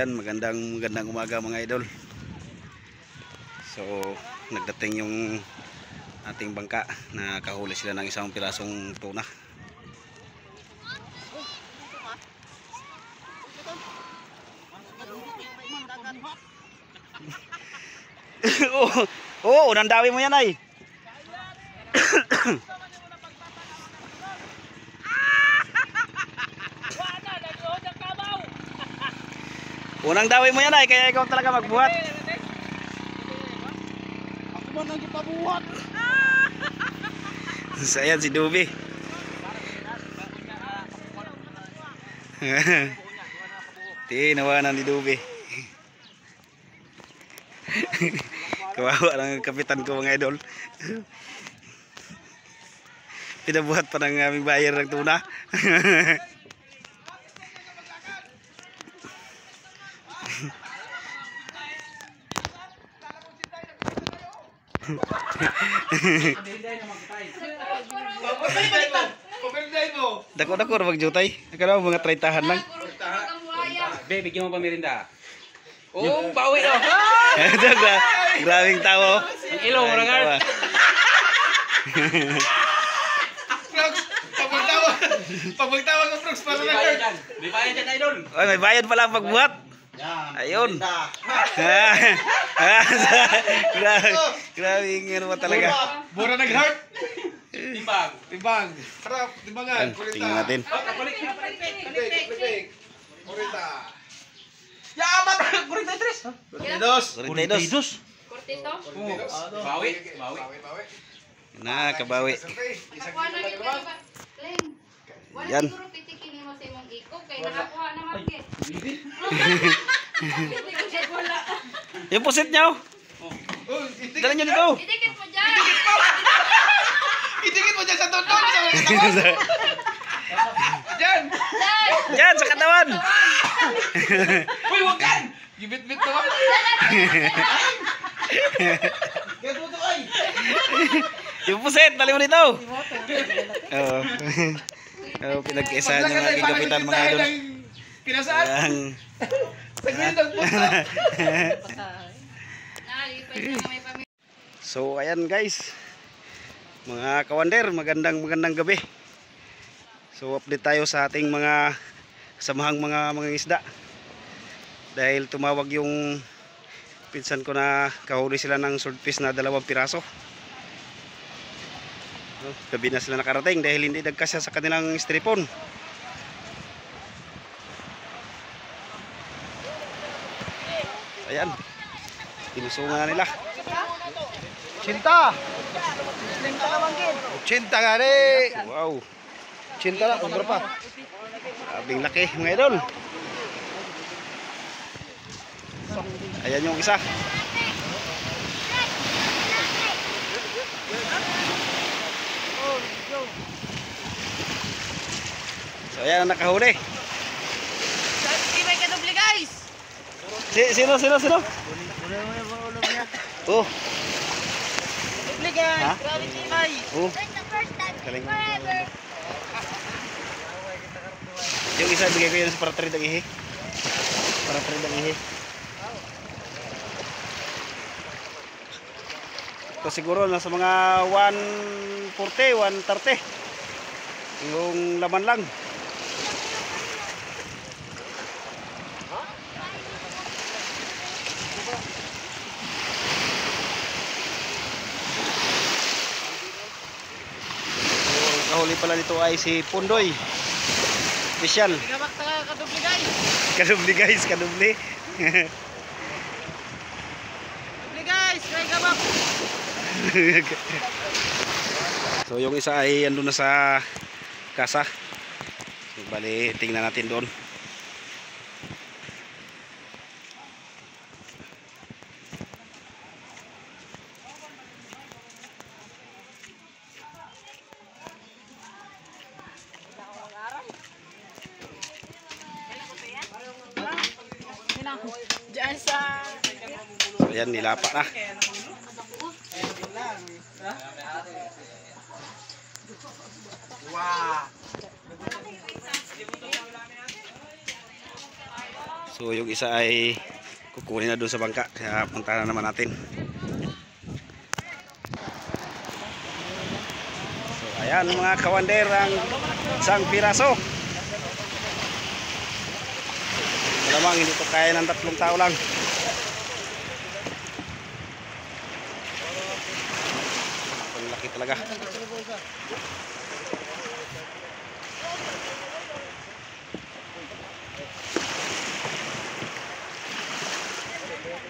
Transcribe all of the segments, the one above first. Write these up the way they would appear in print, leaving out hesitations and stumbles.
ayan, magandang umaga mga idol. So nagdating yung ating bangka, nakahuli sila ng isang pirasong tuna. Unang dawi mo yan ay. Unang dawi mo yan ay, kaya ikaw talaga magbuhat. Ako man ang ipabuhat. So ayan si Dubi. Tinawanan ni Dubi. Kawawa ng kapitan ko mga idol. Pinabuhat pa ng aming buyer ng tuna. Dako-dako na magjutay. Akala mo mga 30-han lang. Be, bigyan mo pa merinda. Oh, bawi oh. Grabing tao. Ang ilong mo nga. Pagtawa ng Frogs para na Bayad. May bayad yan, idol. Ay, may bayad pala ang pagbuhat. Ayun. Grabing ano mo talaga. Mura nag-heart. Timbang. Timbang. Harap, timbangan. Tingnan natin. Balik. Kurita. Ya, amat. 43. 42. Cortito? Bawi. Na, kabawi. Nakakuha na kita ba? Len. Wala Yan. siguro pitikin mo sa imong ikog kay nakakuha naman kit. Wala. Yung pusit niyo. Dala niyo dito. Itikit mo dyan. Itikit mo dyan sa tundong. Dyan. Diyan sa katawan. Uy, wag kan. Gibit-bit naman. Yung pusit, dali mo dito. Oo. Oh, pinag-isa niya mga kapitan mga idol. Pinasaan? Ang Saglit ang puso. Nalipay na may pamilya. So ayan guys, mga kawander, magandang gabi. So update tayo sa ating mga kasamahang mga isda. Dahil tumawag yung pinsan ko na kahuli sila ng swordfish na 2 piraso. Gabi na sila nakarating dahil hindi nagkasya sa kanilang stripon. Ayan, tinusungan na nila. 80 nga rin. Wow, 80 lang, ubra pa. abing laki mga idol. Ayan yung isa. So ayan ang nakahuli. Ibay ka doble guys. Sino? Oh. Doble guys. Ha? Grabe tibay. Oh. Galing. Yung isa bigay ko yan sa para 3 ihi. Para 3 ihi. Ito siguro nasa mga 140, 130. Yung laman lang. Kahuli pala dito ay si Pundoy. Special. Gabak ta ka doble guys. Kadubli guys, kadubli. Doble guys, kay gabak. So yung isa ay andun na sa kasa. So, bali tingnan natin doon. Diyan sa So ayan, nilapa na. Wow. So yung isa ay kukunin na doon sa bangka, kaya puntahan na naman natin. So ayan mga kawander, ang isang piraso. Malamang hindi to kaya ng 3 tao lang. Ang laki talaga.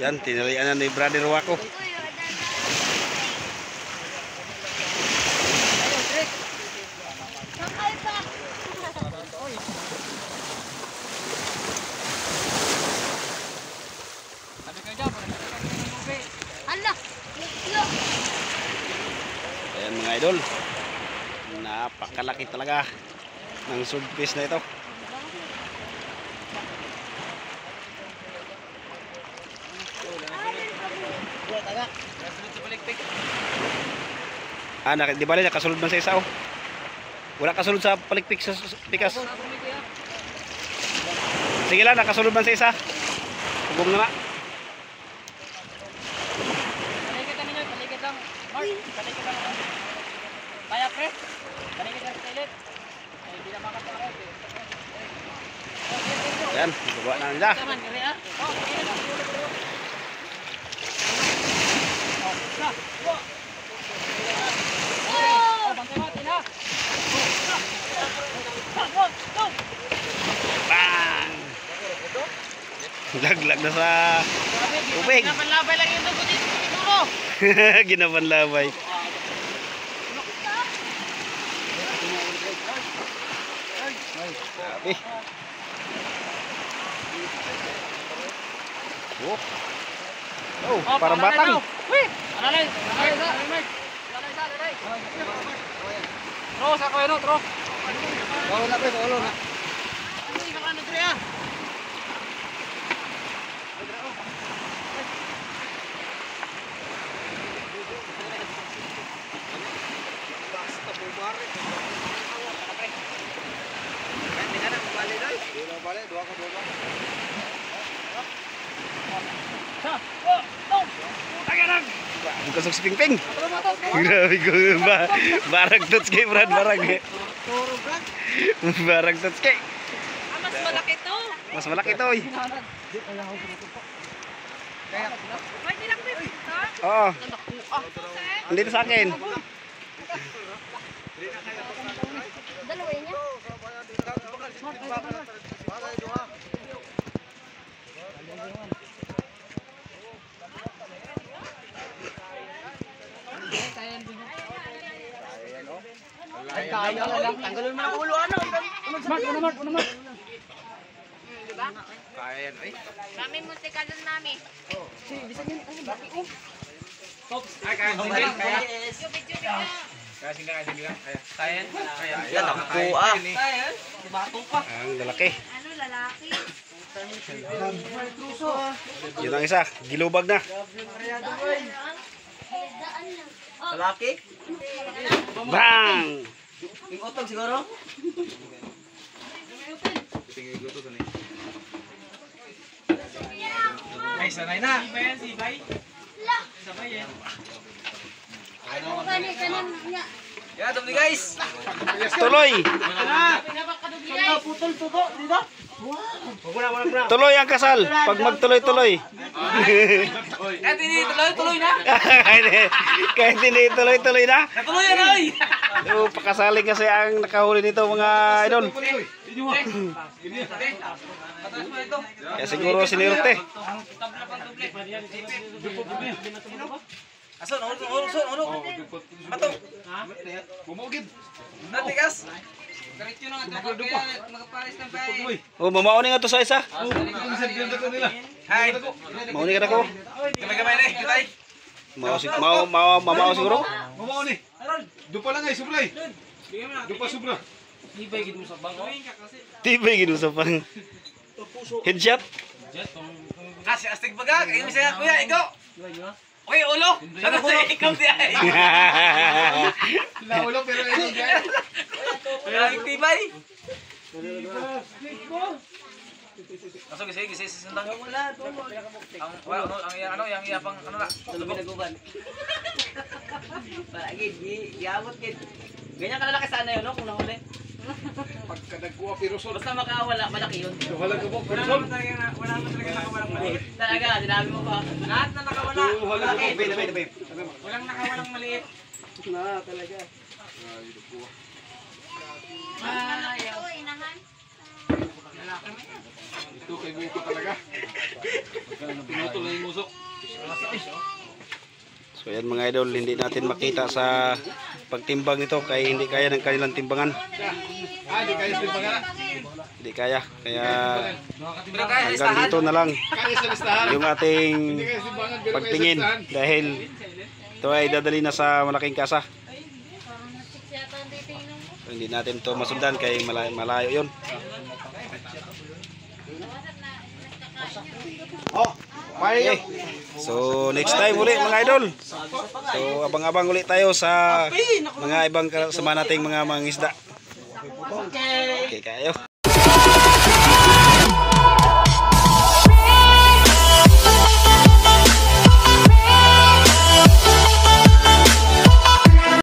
Yan, tinalian na ni brother Wako. Hala! Ayan mga idol, napakalaki talaga ng swordfish na ito. Di bali nakasulod man sa isa oh. Wala kasulod sa palikpik sa pikas. Sige lang, nakasulod man sa isa. Hugom na na. Paligid lang ninyo, paligid lang. Mark, paligid lang. Kaya pre, paligid lang sa ilit. Ay, hindi na makatakas. Ayan, gawa na nila. Kaman, gari ah. Oh, sige na. Oh, bantay natin ha. Bang! Laglag na sa tubig. Napanlabay lang yung dugo dito. Siguro. Ginapanlabay. Grabe. Oh. Oh, parang batang. Wih, alalay. Alalay. Terus ako yun, terus. Bawal na, pre. Bawal na. Ano yung ano dito ya? Kasok si Pingping. Grabe ko ba. Barag tots kay Brad, barag. Barag tots kay. Mas malaki to. Mas malaki to, oy. Pwede lang ba ito? Oo. Hindi to sa akin. Dalawa niya? Ay, kaya na lang. Tanggalin mo na ulo, ano? Mark. Diba? Kaya yan, ay. Kami musikal doon namin. Ay, kaya singil. Kaya. Yubi na. Kaya singil, kaya. Kaya yan. Kaya. Yan, nakuha. Kaya, bato pa. Ang lalaki. Ano, lalaki? Yun ang isa. Gilubag na. Daan lang. Lalaki? Bang! Yung utog siguro? Ay, sanay na. Ano ba ni kanan niya? Yan, dumi guys. Tuloy! Putol tugo, dito? Tuloy ang kasal. Pag magtuloy-tuloy. Kahit hindi tuloy na. Kahit hindi tuloy-tuloy na. Natuloy yan, ay. So, pakasaling kasi ang nakahuli nito mga idol. Kaya siguro sinirte. Ason, ulo. Mato. Bumugid. Natigas. Karityo na nga ito. Magaparis ng pay. Oh, mamauni nga to sa isa. Hi. Mauni ka na ko. Gamay-gamay na eh. Kitay. Mamao siguro. Mamaw ni. Dupa lang ay, sobra eh. Dupa sobra. Ibay gid mo sa bangko. Tibay ginusapang. Headshot. Kasi astig baga. Kayo misaya kuya. Ikaw. Okay, ulo. Sana sa ikaw di ay. Naulo pero ay Ang tibay. Kaso gisi sandang. Wala, tumo. Ang iyapang ano na. Tulubi na guban. Palagi, iabot kid. Ganyan kalalaki sana yun, no? Kung nahuli. Pagka nagkuha pirosol. Basta makawala, malaki yun. Wala ka po pirosol. Wala naman talaga nakawalang maliit. Talaga, sinabi mo pa. Lahat na nakawala. Wala ka po pirosol. Walang nakawalang maliit. Na, talaga. Ayaw. Ito kay Buko talaga. Pinutol na yung musok. So yan mga idol, hindi natin makita sa pagtimbang nito kaya hindi kaya ng kanilang timbangan. Di kaya sa libangan. Hindi kaya. Kaya Pero kaya hanggang listahan. dito na lang Kaya sa listahan. yung ating Hindi kaya sa libangan, pero kaya sa pagtingin listahan. dahil ito ay dadali na sa malaking kasa. So, hindi natin to masundan kaya malayo yun. Okay. So next time uli mga idol. So abang-abang uli tayo sa mga ibang kasama nating mga isda. Okay kayo.